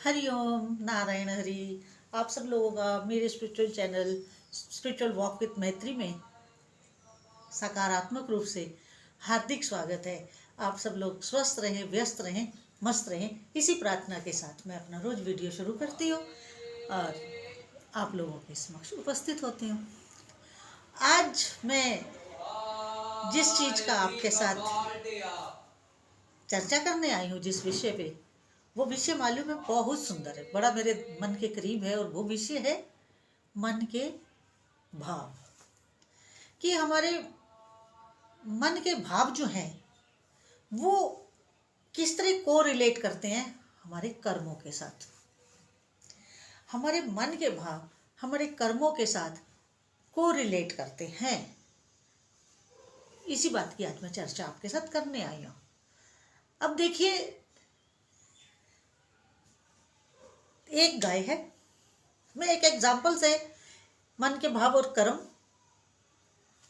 हरिओम नारायण हरि। आप सब लोगों का मेरे spiritual channel spiritual walk with मैत्री में सकारात्मक रूप से हार्दिक स्वागत है। आप सब लोग स्वस्थ रहें, व्यस्त रहें, मस्त रहें, इसी प्रार्थना के साथ मैं अपना रोज वीडियो शुरू करती हूँ और आप लोगों के समक्ष उपस्थित होती हूँ। आज मैं जिस चीज़ का आपके साथ चर्चा करने आई हूँ, जिस विषय पे, वो विषय मालूम है बहुत सुंदर है, बड़ा मेरे मन के करीब है। और वो विषय है मन के भाव। कि हमारे मन के भाव जो हैं वो किस तरह को रिलेट करते हैं हमारे कर्मों के साथ। हमारे मन के भाव हमारे कर्मों के साथ को रिलेट करते हैं। इसी बात की आज मैं चर्चा आपके साथ करने आई हूँ। अब देखिए, एक गाय है। मैं एक एग्जाम्पल से मन के भाव और कर्म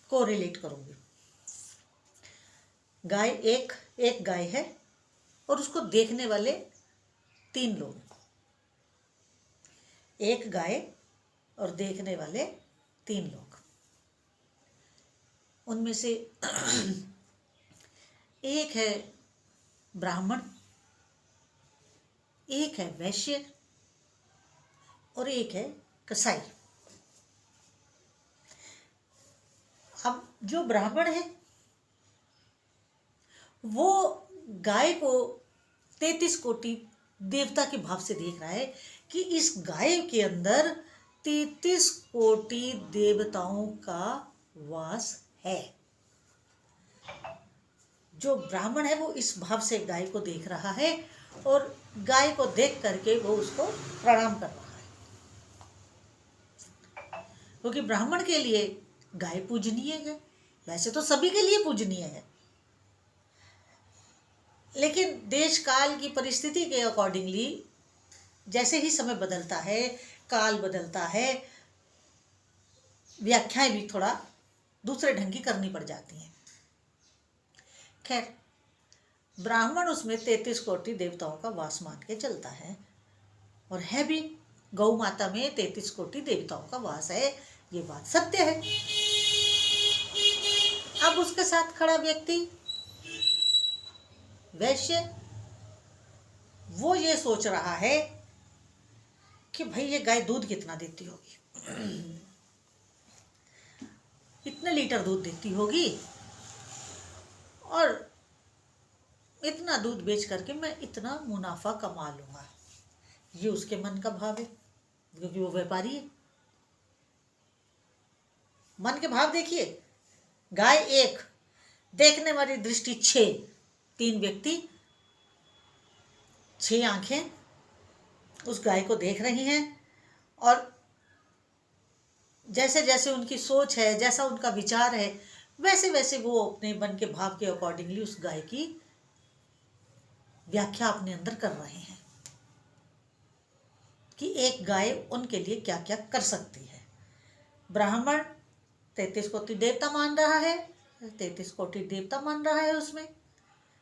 को रिलेट करूंगी। गाय एक गाय है और उसको देखने वाले 3 लोग। एक गाय और देखने वाले 3 लोग। उनमें से एक है ब्राह्मण, एक है वैश्य और एक है कसाई। अब जो ब्राह्मण है वो गाय को 33 कोटि देवता के भाव से देख रहा है कि इस गाय के अंदर 33 कोटि देवताओं का वास है। जो ब्राह्मण है वो इस भाव से गाय को देख रहा है और गाय को देख करके वो उसको प्रणाम कर रहा है, क्योंकि ब्राह्मण के लिए गाय पूजनीय है। वैसे तो सभी के लिए पूजनीय है, लेकिन देश काल की परिस्थिति के अकॉर्डिंगली जैसे ही समय बदलता है, काल बदलता है, व्याख्याएं भी थोड़ा दूसरे ढंग की करनी पड़ जाती हैं। खैर, ब्राह्मण उसमें 33 कोटि देवताओं का वास मान के चलता है और है भी। गौ माता में 33 कोटि देवताओं का वास है, ये बात सत्य है। अब उसके साथ खड़ा व्यक्ति वैश्य, वो ये सोच रहा है कि भाई ये गाय दूध कितना देती होगी, इतने लीटर दूध देती होगी और इतना दूध बेच करके मैं इतना मुनाफा कमा लूंगा। ये उसके मन का भाव है, क्योंकि वो व्यापारी है। मन के भाव देखिए, गाय 1, देखने वाली दृष्टि 6, 3 व्यक्ति, 6 आंखें उस गाय को देख रही हैं और जैसे जैसे उनकी सोच है, जैसा उनका विचार है, वैसे वैसे वो अपने मन के भाव के अकॉर्डिंगली उस गाय की व्याख्या अपने अंदर कर रहे हैं कि एक गाय उनके लिए क्या क्या कर सकती है। ब्राह्मण 33 कोटि देवता मान रहा है, 33 कोटि देवता मान रहा है, उसमें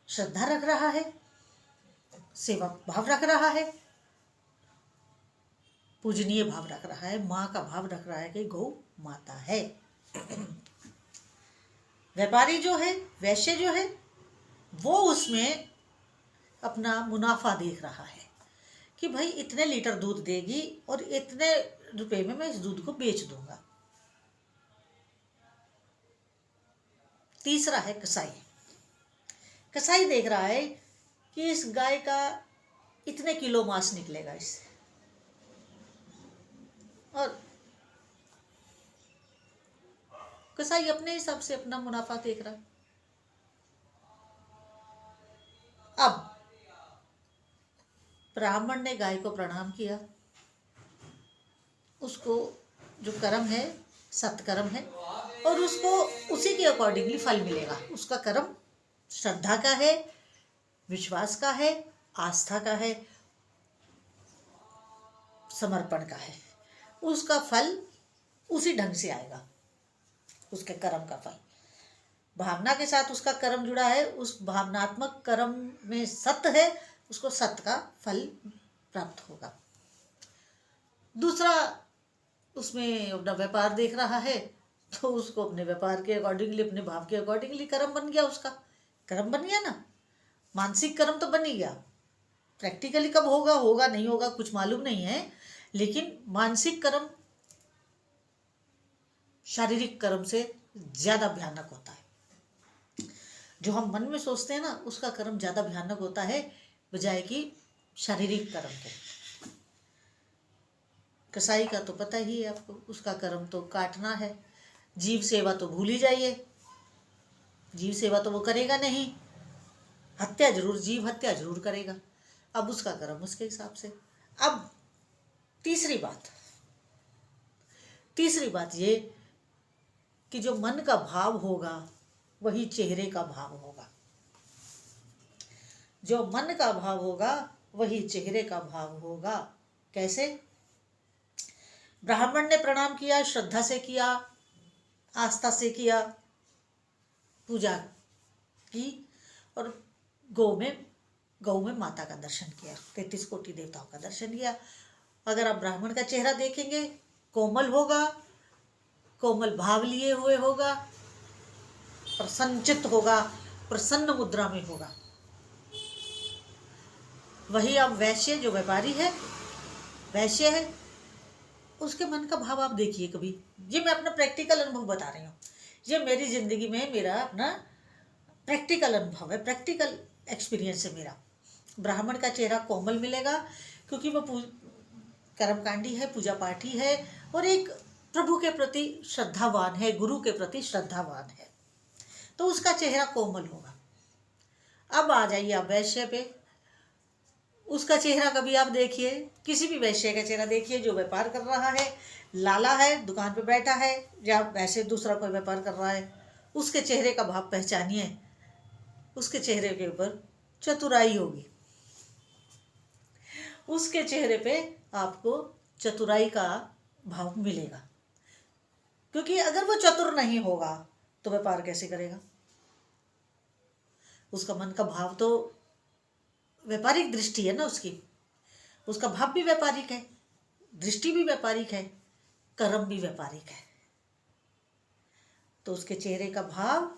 श्रद्धा रख रहा है, सेवा भाव रख रहा है, पूजनीय भाव रख रहा है, माँ का भाव रख रहा है कि गौ माता है। व्यापारी जो है, वैश्य जो है, वो उसमें अपना मुनाफा देख रहा है कि भाई इतने लीटर दूध देगी और इतने रुपए में मैं इस दूध को बेच दूंगा। तीसरा है कसाई। कसाई देख रहा है कि इस गाय का इतने किलो मांस निकलेगा इससे, और कसाई अपने हिसाब से अपना मुनाफा देख रहा है। अब ब्राह्मण ने गाय को प्रणाम किया, उसको जो कर्म है सत्कर्म है और उसको उसी के अकॉर्डिंगली फल मिलेगा। उसका कर्म श्रद्धा का है, विश्वास का है, आस्था का है, समर्पण का है। उसका फल उसी ढंग से आएगा। उसके कर्म का फल भावना के साथ उसका कर्म जुड़ा है, उस भावनात्मक कर्म में सत्य है, उसको सत्य का फल प्राप्त होगा। दूसरा, उसमें अपना व्यापार देख रहा है तो उसको अपने व्यापार के अकॉर्डिंगली, अपने भाव के अकॉर्डिंगली कर्म बन गया, उसका कर्म बन गया ना, मानसिक कर्म तो बन ही गया। प्रैक्टिकली कब होगा, होगा नहीं होगा कुछ मालूम नहीं है, लेकिन मानसिक कर्म शारीरिक कर्म से ज्यादा भयानक होता है। जो हम मन में सोचते हैं ना, उसका कर्म ज्यादा भयानक होता है बजाय कि शारीरिक कर्म के। कसाई का तो पता ही है आपको, उसका कर्म तो काटना है। जीव सेवा तो भूल ही जाइए, जीव सेवा तो वो करेगा नहीं, हत्या जरूर, जीव हत्या जरूर करेगा। अब उसका कर्म उसके हिसाब से। अब तीसरी बात ये कि जो मन का भाव होगा वही चेहरे का भाव होगा। जो मन का भाव होगा वही चेहरे का भाव होगा। कैसे? ब्राह्मण ने प्रणाम किया, श्रद्धा से किया, आस्था से किया, पूजा की और गौ में माता का दर्शन किया, 33 कोटि देवताओं का दर्शन किया। अगर आप ब्राह्मण का चेहरा देखेंगे, कोमल होगा, कोमल भाव लिए हुए होगा, प्रसन्नचित्त होगा, प्रसन्न मुद्रा में होगा। वही आप वैश्य, जो व्यापारी है, वैश्य है, उसके मन का भाव आप देखिए कभी। ये मैं अपना प्रैक्टिकल अनुभव बता रही हूँ, ये मेरी जिंदगी में मेरा अपना प्रैक्टिकल अनुभव है, प्रैक्टिकल एक्सपीरियंस है मेरा। ब्राह्मण का चेहरा कोमल मिलेगा क्योंकि वो कर्मकांडी है, पूजा पाठी है और एक प्रभु के प्रति श्रद्धावान है, गुरु के प्रति श्रद्धावान है, तो उसका चेहरा कोमल होगा। अब आ जाइए आप वैश्य पे, उसका चेहरा कभी आप देखिए, किसी भी वैश्य का चेहरा देखिए जो व्यापार कर रहा है, लाला है, दुकान पे बैठा है या वैसे दूसरा कोई व्यापार कर रहा है, उसके चेहरे का भाव पहचानिए। उसके चेहरे के ऊपर चतुराई होगी, उसके चेहरे पे आपको चतुराई का भाव मिलेगा। क्योंकि अगर वो चतुर नहीं होगा तो व्यापार कैसे करेगा? उसका मन का भाव तो व्यापारिक दृष्टि है ना उसकी, उसका भाव भी व्यापारिक है, दृष्टि भी व्यापारिक है, कर्म भी व्यापारिक है, तो उसके चेहरे का भाव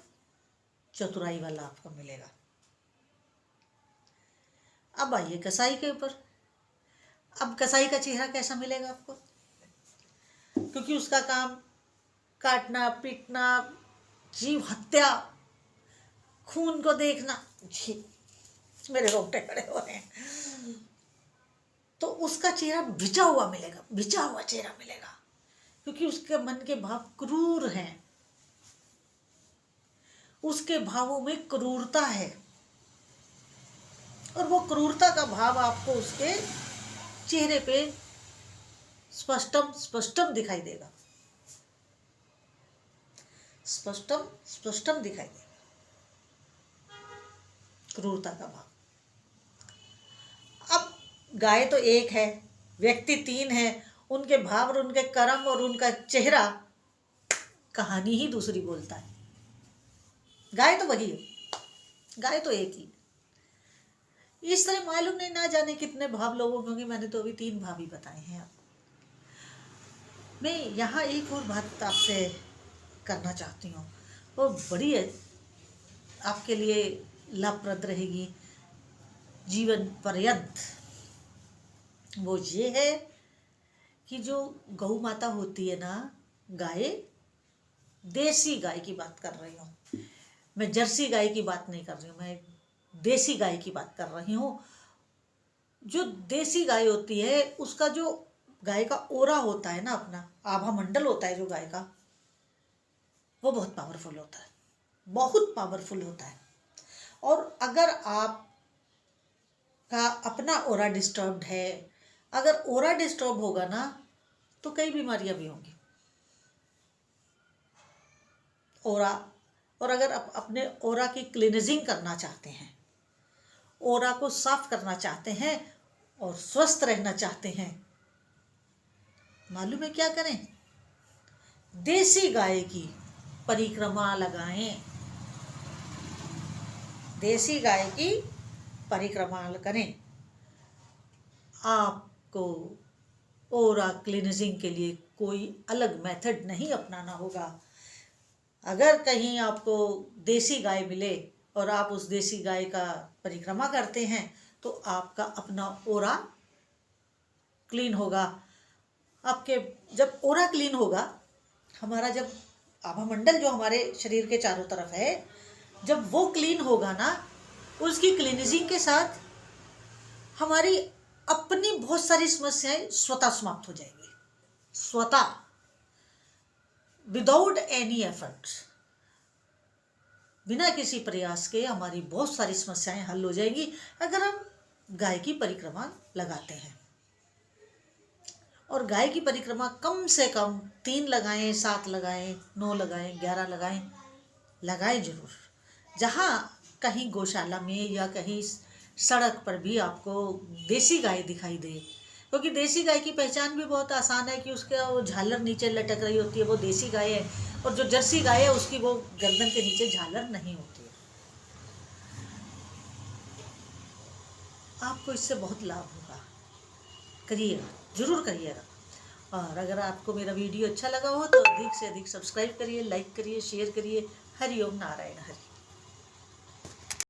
चतुराई वाला आपको मिलेगा। अब आइए कसाई के ऊपर। अब कसाई का चेहरा कैसा मिलेगा आपको? क्योंकि उसका काम काटना, पीटना, जीव हत्या, खून को देखना, जी मेरे रोंगटे खड़े हो रहे हैं। तो उसका चेहरा भिजा हुआ मिलेगा, भिजा हुआ चेहरा मिलेगा, क्योंकि उसके मन के भाव क्रूर हैं, उसके भावों में क्रूरता है और वो क्रूरता का भाव आपको उसके चेहरे पे स्पष्टम दिखाई देगा, स्पष्टम दिखाई देगा क्रूरता का भाव। अब गाय तो एक है, व्यक्ति 3 है, उनके भाव और उनके कर्म और उनका चेहरा कहानी ही दूसरी बोलता है। गाय तो वही है, गाय तो एक ही। इस तरह मालूम नहीं ना जाने कितने भाव लोगों में, मैंने तो अभी 3 भाव ही बताए हैं। आप मैं यहाँ एक और बात आपसे करना चाहती हूँ, वो बड़ी है आपके लिए लाभप्रद रहेगी जीवन पर्यंत। वो ये है कि जो गौ माता होती है ना, गाय, देसी गाय की बात कर रही हूँ मैं, जर्सी गाय की बात नहीं कर रही हूँ मैं, देसी गाय की बात कर रही हूँ। जो देसी गाय होती है उसका जो गाय का ओरा होता है ना, अपना आभा मंडल होता है जो गाय का, वो बहुत पावरफुल होता है, बहुत पावरफुल होता है। और अगर आप का अपना ओरा डिस्टर्ब्ड है, अगर ओरा डिस्टर्ब होगा ना तो कई बीमारियां भी होंगी। ओरा, और अगर आप अपने ओरा की क्लीनिजिंग करना चाहते हैं, ओरा को साफ करना चाहते हैं और स्वस्थ रहना चाहते हैं, मालूम है क्या करें? देसी गाय की परिक्रमा लगाएं, देसी गाय की परिक्रमा करें। आपको ओरा क्लींजिंग के लिए कोई अलग मेथड नहीं अपनाना होगा। अगर कहीं आपको देसी गाय मिले और आप उस देसी गाय का परिक्रमा करते हैं तो आपका अपना ओरा क्लीन होगा। आपके जब ओरा क्लीन होगा, हमारा जब आभामंडल जो हमारे शरीर के चारों तरफ है, जब वो क्लीन होगा ना, उसकी क्लीनिजिंग के साथ हमारी अपनी बहुत सारी समस्याएं स्वतः समाप्त हो जाएंगी, स्वतः, विदाउट एनी एफर्ट, बिना किसी प्रयास के हमारी बहुत सारी समस्याएं हल हो जाएंगी अगर हम गाय की परिक्रमा लगाते हैं। और गाय की परिक्रमा कम से कम 3 लगाएं, 7 लगाएं, 9 लगाएं, 11 लगाएं, लगाएं जरूर। जहाँ कहीं गौशाला में या कहीं सड़क पर भी आपको देसी गाय दिखाई दे, क्योंकि देसी गाय की पहचान भी बहुत आसान है कि उसका वो झालर नीचे लटक रही होती है, वो देसी गाय है। और जो जर्सी गाय है उसकी वो गर्दन के नीचे झालर नहीं होती है। आपको इससे बहुत लाभ होगा, करिएगा, जरूर करिएगा। और अगर आपको मेरा वीडियो अच्छा लगा हो तो अधिक से अधिक सब्सक्राइब करिए, लाइक करिए, शेयर करिए। हरि ओम नारायण हरि।